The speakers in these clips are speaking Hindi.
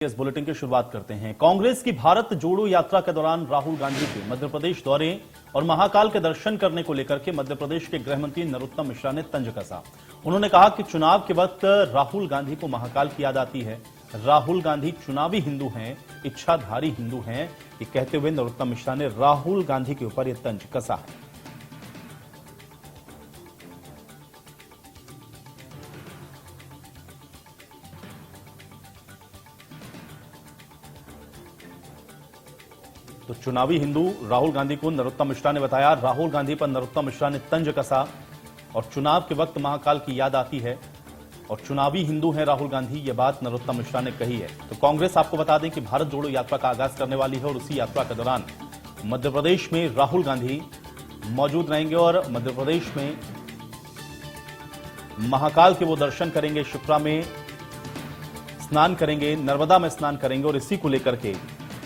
इस बुलेटिन की शुरुआत करते हैं। कांग्रेस की भारत जोड़ो यात्रा के दौरान राहुल गांधी के मध्य प्रदेश दौरे और महाकाल के दर्शन करने को लेकर के मध्य प्रदेश के गृह मंत्री नरोत्तम मिश्रा ने तंज कसा। उन्होंने कहा कि चुनाव के वक्त राहुल गांधी को महाकाल की याद आती है। राहुल गांधी चुनावी हिंदू हैं, इच्छाधारी हिंदू हैं, ये कहते हुए नरोत्तम मिश्रा ने राहुल गांधी के ऊपर यह तंज कसा है। तो चुनावी हिंदू राहुल गांधी को नरोत्तम मिश्रा ने बताया। राहुल गांधी पर नरोत्तम मिश्रा ने तंज कसा और चुनाव के वक्त महाकाल की याद आती है और चुनावी हिंदू हैं राहुल गांधी, ये बात नरोत्तम मिश्रा ने कही है। तो कांग्रेस आपको बता दें कि भारत जोड़ो यात्रा का आगाज करने वाली है और उसी यात्रा के दौरान मध्य प्रदेश में राहुल गांधी मौजूद रहेंगे और मध्य प्रदेश में महाकाल के वो दर्शन करेंगे, शिप्रा में स्नान करेंगे, नर्मदा में स्नान करेंगे और इसी को लेकर के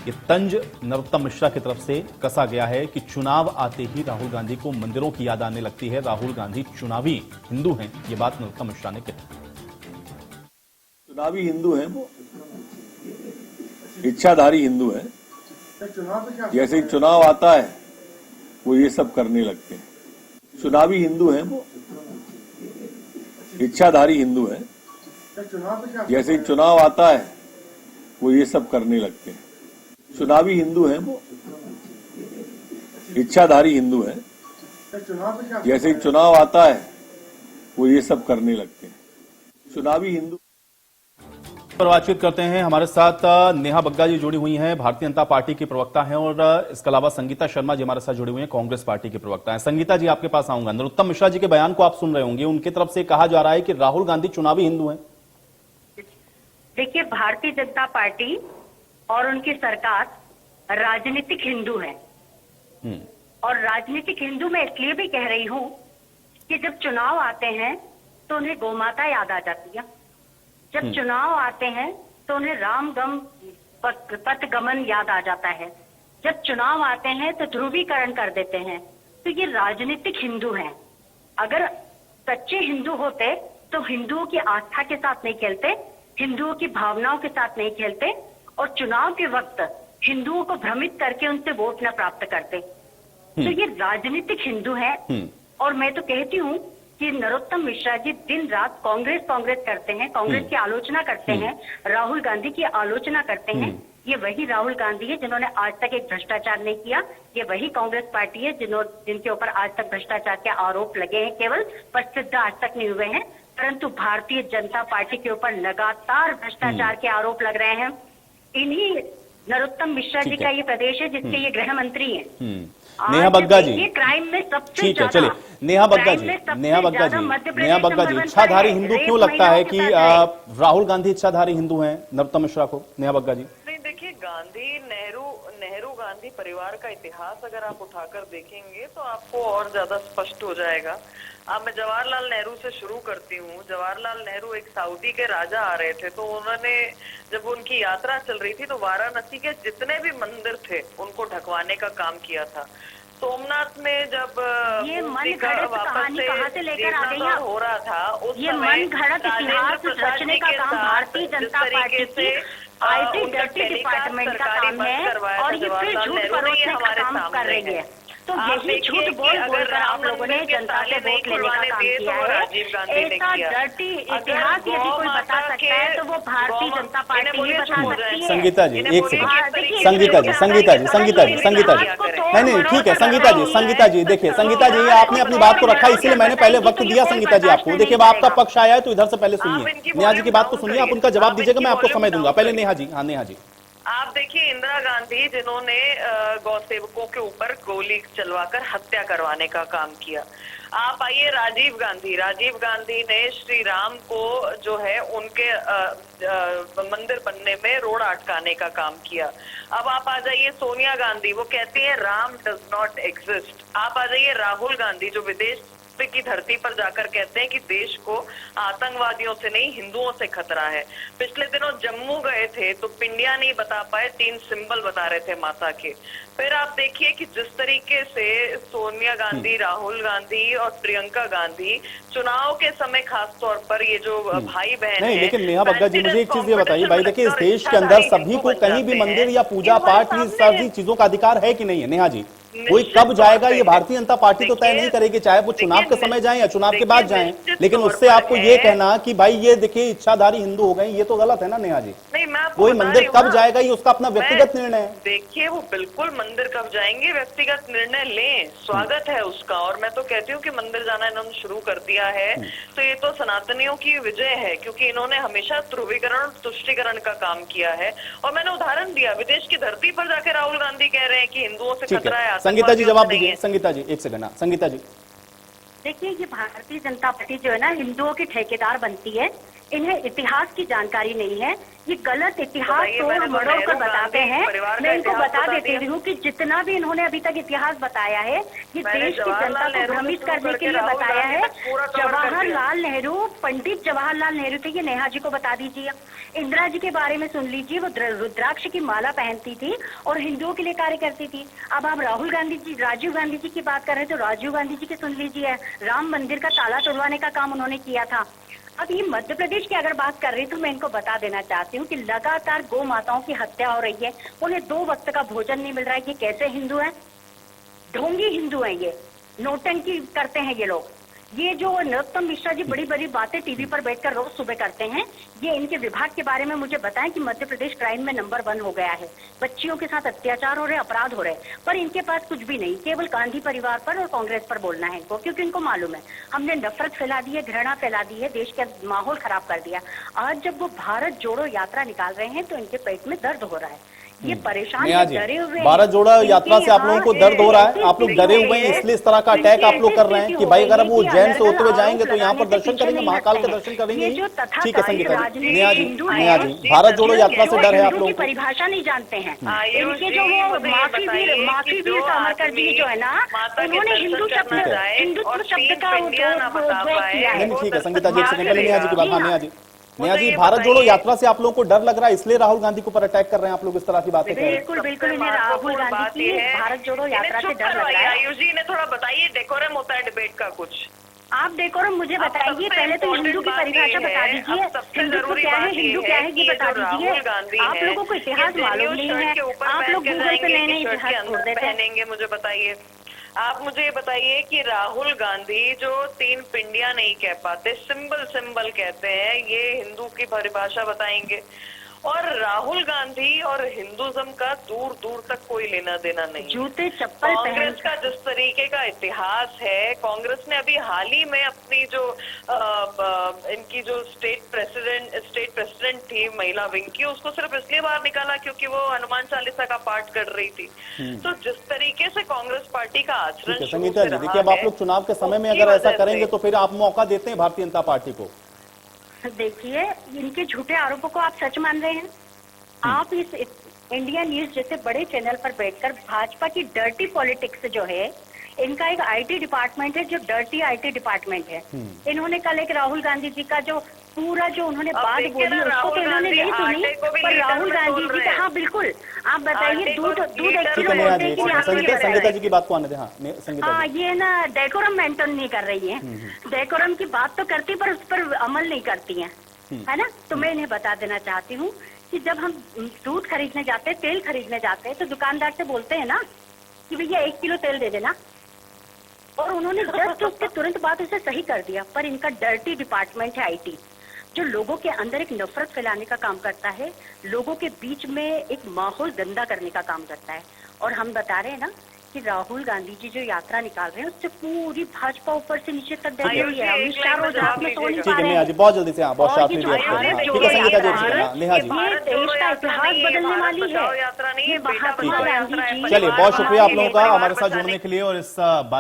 ये तंज नरोत्तम मिश्रा की तरफ से कसा गया है कि चुनाव आते ही राहुल गांधी को मंदिरों की याद आने लगती है। राहुल गांधी चुनावी हिंदू हैं, ये बात नरोत्तम मिश्रा ने कही। चुनावी हिंदू हैं, वो इच्छाधारी हिंदू हैं। जैसे ही चुनाव आता है वो ये सब करने लगते हैं। चुनावी हिंदू हैं, वो इच्छाधारी हिंदू हैं। जैसे ही चुनाव आता है वो ये सब करने लगते हैं। चुनावी हिंदू हैं, वो इच्छाधारी हिंदू हैं। जैसे ही चुनाव आता है वो ये सब करने लगते हैं। चुनावी हिंदू पर बातचीत करते हैं। हमारे साथ नेहा बग्गा जी जुड़ी हुई हैं, भारतीय जनता पार्टी की प्रवक्ता हैं और इसके अलावा संगीता शर्मा जी हमारे साथ जुड़ी हुई हैं, कांग्रेस पार्टी की प्रवक्ता हैं। संगीता जी, आपके पास आऊंगा। नरोत्तम मिश्रा जी के बयान को आप सुन रहे होंगे, उनकी तरफ से कहा जा रहा है कि राहुल गांधी चुनावी हिंदू हैं। देखिए, भारतीय जनता पार्टी और उनकी सरकार राजनीतिक हिंदू है और राजनीतिक हिंदू मैं इसलिए भी कह रही हूँ कि जब चुनाव आते हैं तो उन्हें गोमाता याद आ जाती है। जब चुनाव आते हैं तो उन्हें राम गम पथ गमन याद आ जाता है। जब चुनाव आते हैं तो ध्रुवीकरण कर देते हैं। तो ये राजनीतिक हिंदू हैं। अगर सच्चे हिंदू होते तो हिंदुओं की आस्था के साथ नहीं खेलते, हिंदुओं की भावनाओं के साथ नहीं खेलते और चुनाव के वक्त हिंदुओं को भ्रमित करके उनसे वोट न प्राप्त करते। तो ये राजनीतिक हिंदू है। और मैं तो कहती हूँ कि नरोत्तम मिश्रा जी दिन रात कांग्रेस करते हैं, कांग्रेस की आलोचना करते हैं, राहुल गांधी की आलोचना करते हैं। ये वही राहुल गांधी है जिन्होंने आज तक एक भ्रष्टाचार नहीं किया। ये वही कांग्रेस पार्टी है जिनके ऊपर आज तक भ्रष्टाचार के आरोप लगे हैं केवल, पर सिद्ध आज तक नहीं हुए हैं। परंतु भारतीय जनता पार्टी के ऊपर लगातार भ्रष्टाचार के आरोप लग रहे हैं। इन्हीं नरोत्तम मिश्रा जी का ये प्रदेश है जिसके ये गृह मंत्री हैं। नेहा बग्गा जी, ये क्राइम में सबसे ठीक है, ज्यादा। चलिए नेहा बग्गा जी, इच्छाधारी हिंदू क्यों लगता है कि राहुल गांधी इच्छाधारी हिंदू हैं नरोत्तम मिश्रा को? नेहा बग्गा जी, नहीं, देखिए, गांधी नेहरू गांधी परिवार का इतिहास अगर आप उठाकर देखेंगे तो आपको और ज्यादा स्पष्ट हो जाएगा। अब मैं जवाहरलाल नेहरू से शुरू करती हूँ। जवाहरलाल नेहरू एक सऊदी के राजा आ रहे थे, तो उन्होंने जब उनकी यात्रा चल रही थी तो वाराणसी के जितने भी मंदिर थे उनको ढकवाने का काम किया था। सोमनाथ में जब ये मन घड़त कहानी कहाँ से लेकर आ गई है? हो रहा था उस ये समय मन घड़त इतिहास रचने का काम भारतीय जनता पार्टी की आईटी डर्टी डिपार्टमेंट का काम है और ये फिर झूठ परोसने का काम कर रही है। तो यही झूठ बोलकर आप लोगों ने जनता से वोट लेने का काम किया है। ऐसा डर्टी इतिहास यदि कोई बता सकता है तो वो भारतीय जनता पार्टी ही बता सकती है। संगीता जी एक सेकंड, संगीता जी, नहीं ठीक है, संगीता जी देखिए, संगीता जी आपने अपनी बात को रखा, इसीलिए मैंने पहले वक्त दिया संगीता जी आपको। देखिए, आपका पक्ष आया है तो इधर से पहले सुनिए, नेहा जी की बात को सुनिए, आप उनका जवाब दीजिएगा, मैं आपको समय दूंगा। पहले नेहा जी। हाँ नेहा जी, आप देखिए, इंदिरा गांधी जिन्होंने गौसेवकों के ऊपर गोली चलवाकर हत्या करवाने का काम किया। आप आइए राजीव गांधी ने श्री राम को जो है उनके मंदिर बनने में रोड अटकाने का काम किया। अब आप आ जाइए सोनिया गांधी, वो कहती है राम डज नॉट एग्जिस्ट। आप आ जाइए राहुल गांधी जो विदेश विश्व की धरती पर जाकर कहते हैं कि देश को आतंकवादियों से नहीं हिंदुओं से खतरा है। पिछले दिनों जम्मू गए थे तो पिंडिया नहीं बता पाए, 3 सिंबल बता रहे थे माता के। फिर आप देखिए कि जिस तरीके से सोनिया गांधी, राहुल गांधी और प्रियंका गांधी चुनाव के समय खास तौर पर ये जो भाई बहन नहीं, है, लेकिन नेहा बग्गा जी मुझे एक चीज ये बताइए भाई, देखिए इस देश के अंदर सभी को कहीं भी मंदिर या पूजा पाठ इस सारी चीजों का अधिकार है कि नहीं है नेहा जी? कोई कब जाएगा ये भारतीय जनता पार्टी तो तय नहीं करेगी, चाहे वो चुनाव के समय जाएं या चुनाव के बाद जाएं, लेकिन उससे आपको ये कहना कि भाई ये देखिए इच्छाधारी हिंदू हो गए, ये तो गलत है ना नेहा जी? नहीं, मैं कोई मंदिर कब जाएगा ये उसका अपना व्यक्तिगत निर्णय है। देखिए वो बिल्कुल मंदिर कब जाएंगे व्यक्तिगत निर्णय लें, स्वागत है उसका। और मैं तो कहती हूँ कि मंदिर जाना इन्होंने शुरू कर दिया है तो ये तो सनातनियों की विजय है, क्योंकि इन्होंने हमेशा ध्रुवीकरण और तुष्टिकरण का काम किया है। और मैंने उदाहरण दिया, विदेश की धरती पर जाके राहुल गांधी कह रहे हैं कि हिंदुओं से खतरा है। संगीता जी जवाब दीजिए, संगीता जी एक सेकंड। संगीता जी देखिए, ये भारतीय जनता पार्टी जो है ना हिंदुओं की ठेकेदार बनती है। इन्हें इतिहास की जानकारी नहीं है, ये गलत इतिहास तोड़ मरोड़ कर बताते हैं। मैं इनको बता देती हूँ कि जितना भी इन्होंने अभी तक इतिहास बताया है ये देश की जनता को भ्रमित करने के लिए बताया है। जवाहरलाल नेहरू, पंडित जवाहरलाल नेहरू थे, ये नेहा जी को बता दीजिए। इंदिरा जी के बारे में सुन लीजिए, वो रुद्राक्ष की माला पहनती थी और हिंदुओं के लिए कार्य करती थी। अब आप राहुल गांधी जी, राजीव गांधी जी की बात कर रहे हैं तो राजीव गांधी जी की सुन लीजिए, राम मंदिर का ताला तोड़वाने का काम उन्होंने किया था। अब ये मध्य प्रदेश की अगर बात कर रही तो मैं इनको बता देना चाहती हूँ कि लगातार गौ माताओं की हत्या हो रही है, उन्हें 2 वक्त का भोजन नहीं मिल रहा है। ये कैसे हिंदू हैं? ढोंगी हिंदू हैं ये, नौटंकी करते हैं ये लोग। ये जो नरोत्तम मिश्रा जी बड़ी बड़ी बातें टीवी पर बैठकर रोज सुबह करते हैं, ये इनके विभाग के बारे में मुझे बताएं कि मध्य प्रदेश क्राइम में नंबर 1 हो गया है। बच्चियों के साथ अत्याचार हो रहे, अपराध हो रहे, पर इनके पास कुछ भी नहीं, केवल गांधी परिवार पर और कांग्रेस पर बोलना है इनको, क्योंकि इनको मालूम है हमने नफरत फैला दी है, घृणा फैला दी है, देश का माहौल खराब कर दिया। आज जब वो भारत जोड़ो यात्रा निकाल रहे हैं तो इनके पेट में दर्द हो रहा है, ये परेशान है, डरे हुए हैं। भारत जोड़ो यात्रा से आप लोगों को दर्द हो रहा है, आप लोग डरे हुए हैं, इसलिए इस तरह का अटैक आप लोग कर रहे हैं कि भाई अगर वो उज्जैन से होते हुए जाएंगे तो यहाँ पर दर्शन करेंगे, महाकाल के दर्शन करेंगे। ठीक है संगीता जी, नेहा जी, भारत जोड़ो यात्रा से डर है आप लोगों को? परिभाषा नहीं जानते हैं इनके, जो वो माफी वीर सावरकर जी जो है ना, उन्होंने हिंदुत्व शब्द का किया है। ठीक है संगीता जी, एक सेकंड पहले नेहा जी की बात। हाँ नेहा जी, भारत जोड़ो यात्रा से आप लोगों को डर लग रहा है, इसलिए राहुल गांधी के ऊपर अटैक कर रहे हैं आप लोग, इस तरह की बातें कर रहे हैं? बिल्कुल बिल्कुल, इन्हें राहुल गांधी की भारत जोड़ो यात्रा से डर लग रहा है। आयुष जी ने थोड़ा बताइए, डेकोरम होता है डिबेट का कुछ? आप डेकोरम मुझे बताइए, पहले तो हिंदू की परिभाषा बता दीजिए, हिंदुत्व क्या है, हिंदू क्या है ये बता दीजिए। आप लोगों को इतिहास मालूम नहीं है, आप लोग गूगल पे नए नए इतिहास छोड़ देते हैं। मुझे बताइए, आप मुझे ये बताइए कि राहुल गांधी जो 3 पिंडिया नहीं कह पाते, सिंबल कहते हैं, ये हिंदू की परिभाषा बताएंगे? और राहुल गांधी और हिंदुज्म का दूर दूर तक कोई लेना देना नहीं। जूते चप्पल कांग्रेस का जिस तरीके का इतिहास है, कांग्रेस ने अभी हाल ही में अपनी जो इनकी जो स्टेट प्रेसिडेंट थी महिला विंग की, उसको सिर्फ इसलिए बाहर निकाला क्योंकि वो हनुमान चालीसा का पाठ कर रही थी। तो जिस तरीके से कांग्रेस पार्टी का आचरण, संगीता जी देखिए, अब आप लोग चुनाव के समय में अगर ऐसा करेंगे तो फिर आप मौका देते हैं भारतीय जनता पार्टी को? देखिए, इनके झूठे आरोपों को आप सच मान रहे हैं? आप इस इंडिया न्यूज जैसे बड़े चैनल पर बैठकर भाजपा की डर्टी पॉलिटिक्स जो है, इनका एक आईटी डिपार्टमेंट है जो डर्टी आईटी डिपार्टमेंट है। इन्होंने कल एक राहुल गांधी जी का जो पूरा जो उन्होंने बात बोली उसको तो इन्होंने नहीं सुनी, पर राहुल गांधी जी का, हाँ बिल्कुल, आप बताइए, दूध 1 किलो बोलते हैं कि संगीता जी की बात को आने दें। हाँ ये ना डेकोरम मेंटेन नहीं कर रही है, डेकोरम की बात तो करती पर उस पर अमल नहीं करती है, है ना। तो मैं इन्हें बता देना चाहती हूँ कि जब हम दूध खरीदने जाते हैं, तेल खरीदने जाते हैं, तो दुकानदार से बोलते हैं ना कि भैया 1 किलो तेल दे देना, और उन्होंने जस्ट उसके तुरंत बाद उसे सही कर दिया। पर इनका डर्टी डिपार्टमेंट है आईटी, जो लोगों के अंदर एक नफरत फैलाने का काम करता है, लोगों के बीच में एक माहौल गंदा करने का काम करता है। और हम बता रहे हैं ना कि राहुल गांधी जी जो यात्रा निकाल रहे हैं उससे पूरी भाजपा ऊपर से नीचे तक डरी हुई है। अमित शाह रोज रात में सो नहीं पा रहे हैं। बहुत जल्दी से, हाँ बहुत शार्पली रिएक्ट करें। ठीक है संगीता जी, नेहा जी, ये देश का इतिहास बदलने वाली है, ये महात्मा गांधी जी। चलिए बहुत शुक्रिया आप लोगों का हमारे साथ जुड़ने के लिए और इस